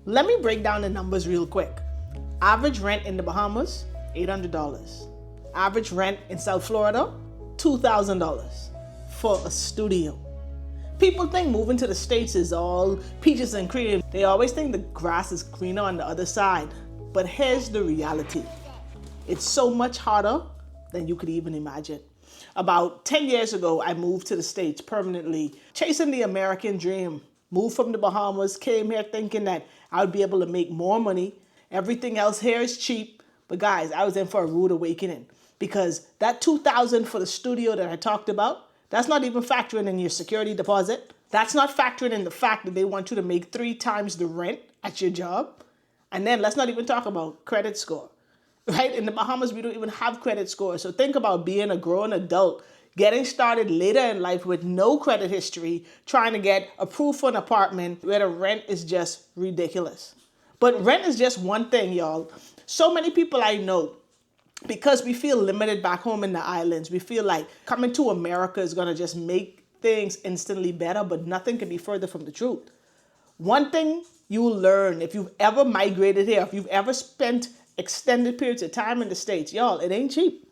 Let me break down the numbers real quick. Average rent in the Bahamas, $800. Average rent in South Florida, $2,000 for a studio. People think moving to the States is all peaches and cream. They always think the grass is greener on the other side. But here's the reality. It's so much harder than you could even imagine. About 10 years ago, I moved to the States permanently, chasing the American dream. Moved from the Bahamas, came here thinking that I would be able to make more money. Everything else here is cheap. But guys, I was in for a rude awakening because that $2,000 for the studio that I talked about, that's not even factoring in your security deposit. That's not factoring in the fact that they want you to make 3 times the rent at your job. And then let's not even talk about credit score, right? In the Bahamas, we don't even have credit score. So think about being a grown adult, getting started later in life with no credit history, trying to get approved for an apartment where the rent is just ridiculous. But rent is just one thing, y'all. So many people I know, because we feel limited back home in the islands, we feel like coming to America is going to just make things instantly better, but nothing can be further from the truth. One thing you will learn if you've ever migrated here, if you've ever spent extended periods of time in the States, y'all, it ain't cheap.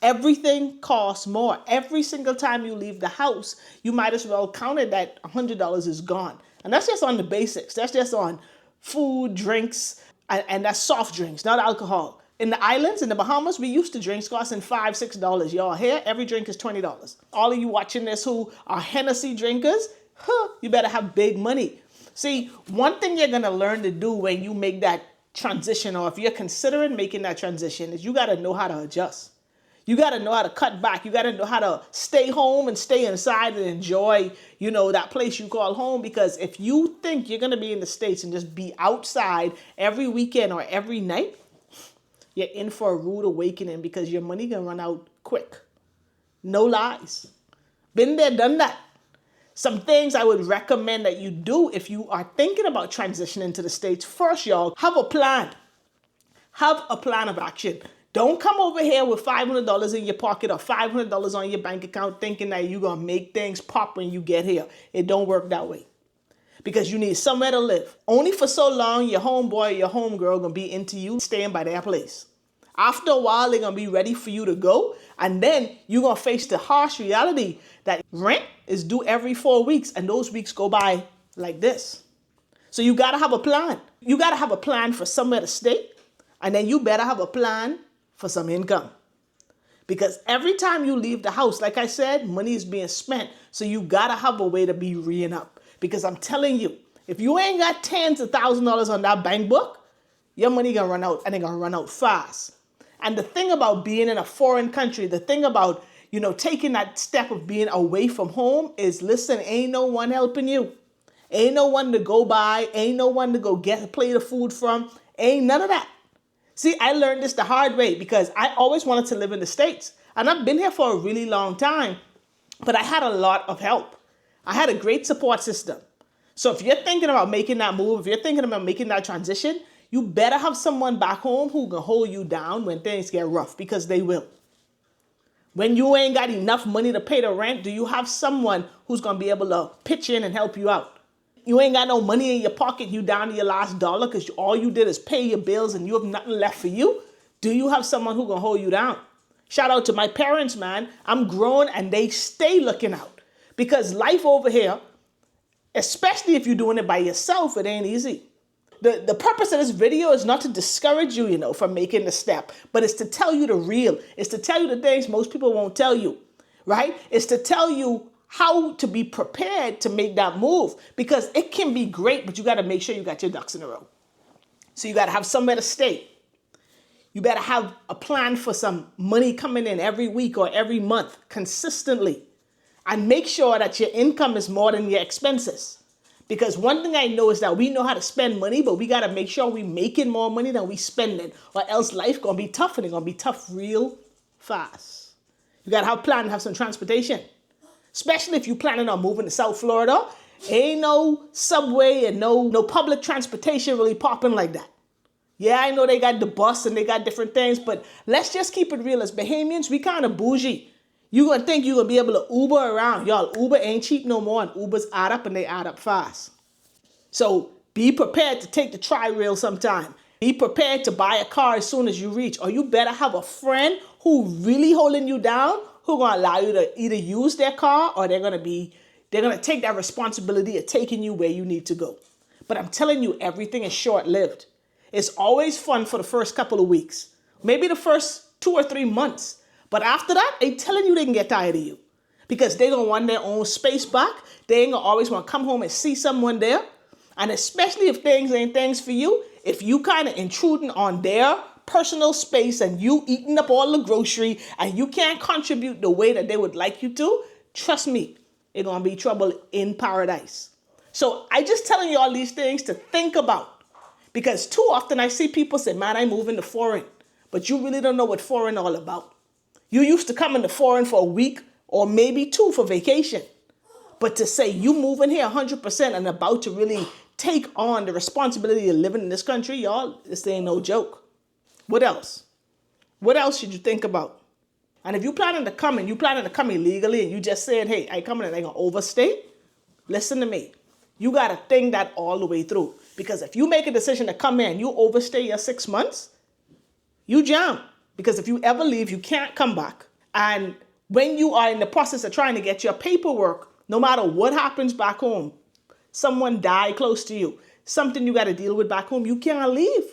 Everything costs more. Every single time you leave the house, you might as well count it that $100 is gone. And that's just on the basics. That's just on food, drinks, and that's soft drinks, not alcohol. In the islands, in the Bahamas, we used to drinks costing $5, $6. Y'all, here, every drink is $20. All of you watching this who are Hennessy drinkers, you better have big money. See, one thing you're going to learn to do when you make that transition, or if you're considering making that transition, is you got to know how to adjust. You got to know how to cut back. You got to know how to stay home and stay inside and enjoy, that place you call home. Because if you think you're going to be in the States and just be outside every weekend or every night, you're in for a rude awakening because your money going to run out quick. No lies. Been there, done that. Some things I would recommend that you do if you are thinking about transitioning to the States. First, y'all, have a plan. Have a plan of action. Don't come over here with $500 in your pocket or $500 on your bank account thinking that you're going to make things pop when you get here. It don't work that way. Because you need somewhere to live. Only for so long, your homeboy or your homegirl going to be into you staying by their place. After a while, they're going to be ready for you to go. And then you're going to face the harsh reality that rent is due every 4 weeks. And those weeks go by like this. So you got to have a plan. You got to have a plan for somewhere to stay. And then you better have a plan for some income. Because every time you leave the house, like I said, money is being spent. So you got to have a way to be reeing up. Because I'm telling you, if you ain't got tens of thousands of dollars on that bank book, your money gonna run out, and it's gonna run out fast. And the thing about being in a foreign country, the thing about, taking that step of being away from home is, listen, ain't no one helping you. Ain't no one to go by. Ain't no one to go get a plate of food from. Ain't none of that. See, I learned this the hard way because I always wanted to live in the States. And I've been here for a really long time, but I had a lot of help. I had a great support system. So if you're thinking about making that move, if you're thinking about making that transition, you better have someone back home who can hold you down when things get rough, because they will. When you ain't got enough money to pay the rent, do you have someone who's going to be able to pitch in and help you out? You ain't got no money in your pocket, you down to your last dollar because all you did is pay your bills and you have nothing left for you. Do you have someone who can hold you down? Shout out to my parents, man. I'm grown and they stay looking out. Because life over here, especially if you're doing it by yourself, it ain't easy. The purpose of this video is not to discourage you, from making the step, but it's to tell you the real. It's to tell you the things most people won't tell you, right? It's to tell you how to be prepared to make that move, because it can be great, but you got to make sure you got your ducks in a row. So you got to have somewhere to stay. You better have a plan for some money coming in every week or every month consistently. And make sure that your income is more than your expenses. Because one thing I know is that we know how to spend money, but we got to make sure we making more money than we spending, or else life going to be tough, and it's going to be tough real fast. You got to have a plan, have some transportation. Especially if you're planning on moving to South Florida. Ain't no subway and no public transportation really popping like that. Yeah, I know they got the bus and they got different things, but let's just keep it real. As Bahamians, we kind of bougie. You're going to think you're going to be able to Uber around. Y'all, Uber ain't cheap no more, and Ubers add up, and they add up fast. So Be prepared to take the tri-rail sometime. Be prepared to buy a car as soon as you reach. Or you better have a friend who really holding you down, who gonna allow you to either use their car or they're gonna take that responsibility of taking you where you need to go. But I'm telling you, everything is short-lived. It's always fun for the first couple of weeks, maybe the first 2 or 3 months. But after that, I'm telling you, they can get tired of you because they're gonna want their own space back. They ain't gonna always want to come home and see someone there. And especially if things ain't things for you, if you kind of intruding on their personal space and you eating up all the grocery and you can't contribute the way that they would like you to, trust me, it's gonna be trouble in paradise. So I just telling you all these things to think about, because too often I see people say, man, I'm moving to foreign, but you really don't know what foreign all about. You used to come into foreign for a week or maybe 2 for vacation. But to say you moving here 100% and about to really take on the responsibility of living in this country, y'all, this ain't no joke. What else? What else should you think about? And if you planning to come and you planning to come illegally and you just said, hey, I coming and I gonna overstay, listen to me. You gotta think that all the way through. Because if you make a decision to come in and you overstay your 6 months, you jam. Because if you ever leave, you can't come back. And when you are in the process of trying to get your paperwork, no matter what happens back home, someone died close to you, something you got to deal with back home, you can't leave.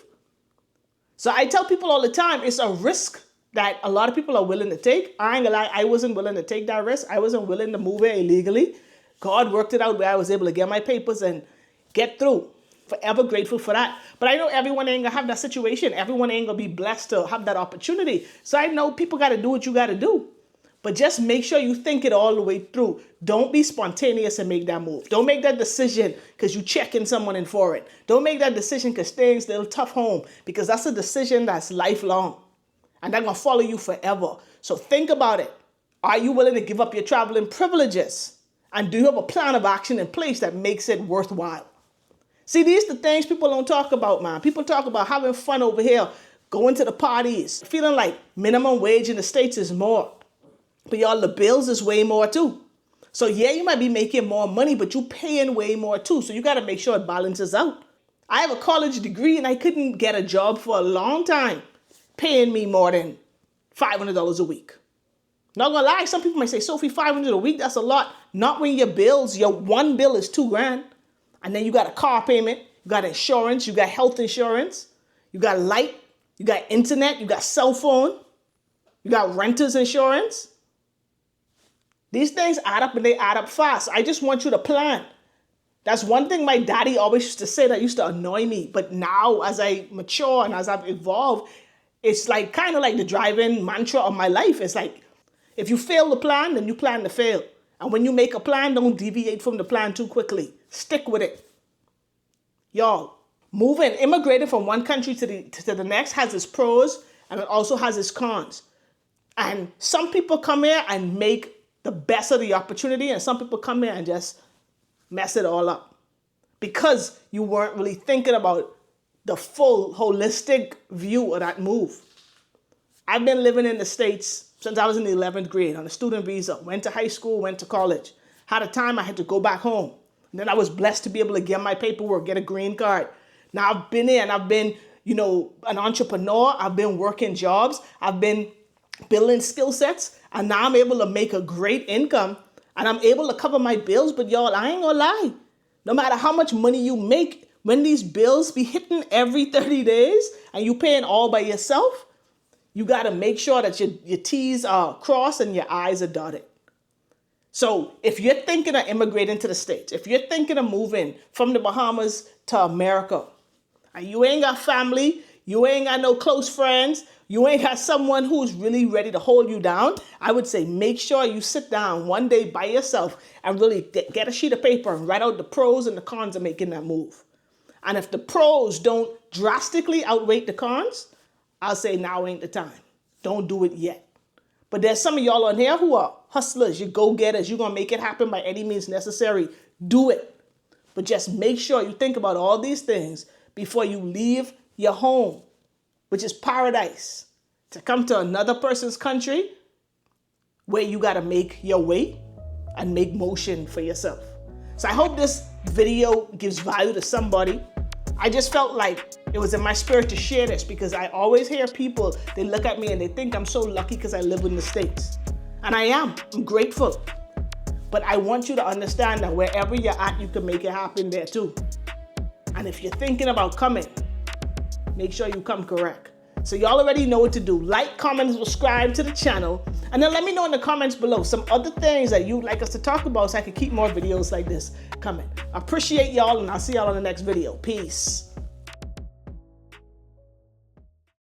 So I tell people all the time, it's a risk that a lot of people are willing to take. I ain't gonna lie, I wasn't willing to take that risk. I wasn't willing to move here illegally. God worked it out where I was able to get my papers and get through. Forever grateful for that. But I know everyone ain't gonna have that situation. Everyone ain't gonna be blessed to have that opportunity. So I know people got to do what you got to do. But just make sure you think it all the way through. Don't be spontaneous and make that move. Don't make that decision because you checking someone in for it. Don't make that decision because things a little tough home, because that's a decision that's lifelong and they're going to follow you forever. So think about it. Are you willing to give up your traveling privileges? And do you have a plan of action in place that makes it worthwhile? See, these are the things people don't talk about, man. People talk about having fun over here, going to the parties, feeling like minimum wage in the States is more. But y'all, the bills is way more too. So yeah, you might be making more money, but you paying way more too. So you got to make sure it balances out. I have a college degree and I couldn't get a job for a long time paying me more than $500 a week. Not gonna lie, some people might say, Sophie, $500 a week, that's a lot. Not when your bills, your one bill is $2,000. And then you got a car payment, you got insurance, you got health insurance, you got light, you got internet, you got cell phone, you got renter's insurance. These things add up and they add up fast. I just want you to plan. That's one thing my daddy always used to say that used to annoy me. But now as I mature and as I've evolved, it's like kind of like the driving mantra of my life. It's like, if you fail to plan, then you plan to fail. And when you make a plan, don't deviate from the plan too quickly. Stick with it. Y'all, moving, immigrating from one country to the next has its pros and it also has its cons. And some people come here and make the best of the opportunity, and some people come here and just mess it all up because you weren't really thinking about the full holistic view of that move. I've been living in the States since I was in the 11th grade on a student visa, went to high school, went to college. Had a time I had to go back home. And then I was blessed to be able to get my paperwork, get a green card. Now I've been here and I've been, an entrepreneur. I've been working jobs. I've been building skill sets. And now I'm able to make a great income and I'm able to cover my bills. But y'all, I ain't gonna lie. No matter how much money you make, when these bills be hitting every 30 days and you paying all by yourself, you got to make sure that your T's are crossed and your I's are dotted. So if you're thinking of immigrating to the States, if you're thinking of moving from the Bahamas to America, and you ain't got family, you ain't got no close friends, you ain't got someone who's really ready to hold you down, I would say make sure you sit down one day by yourself and really get a sheet of paper and write out the pros and the cons of making that move. And if the pros don't drastically outweigh the cons, I'll say now ain't the time. Don't do it yet. But there's some of y'all on here who are hustlers, you go-getters, you're going to make it happen by any means necessary. Do it. But just make sure you think about all these things before you leave your home, which is paradise, to come to another person's country where you got to make your way and make motion for yourself. So I hope this video gives value to somebody, I just felt like it was in my spirit to share this, because I always hear people, they look at me and they think I'm so lucky because I live in the States. And I am. I'm grateful. But I want you to understand that wherever you're at, you can make it happen there too. And if you're thinking about coming, make sure you come correct. So y'all already know what to do. Like, comment, and subscribe to the channel. And then let me know in the comments below some other things that you'd like us to talk about so I can keep more videos like this coming. I appreciate y'all, and I'll see y'all on the next video. Peace.